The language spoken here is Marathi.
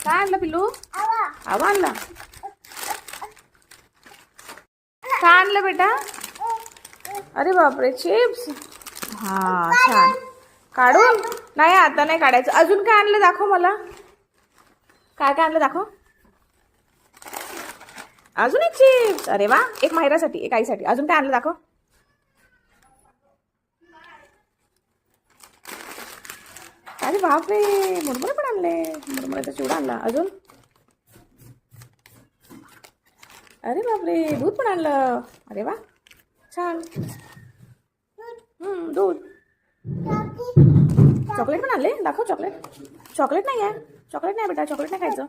काय आणलं पिल्लू? आवा आणला. काय आणलं बेटा? अरे बापरे, चिप्स. हा छान. काढून नाही, आता नाही काढायचं. अजून काय आणलं दाखव मला. काय काय आणलं दाखव. अजून एक चिप्स. अरे वा, एक माहिरासाठी एक आईसाठी. अजून काय आणलं दाखव. अरे बापरे, मुरमुरे पण आणले. मुरमुऱ्याचा चिवडा आणला. अजून अरे बापरे, दूध पण आणलं. अरे वा छान. दूध. चॉकलेट पण आणले. दाखव चॉकलेट. चॉकलेट नाही आहे. चॉकलेट नाही बेटा, चॉकलेट नाही खायचं.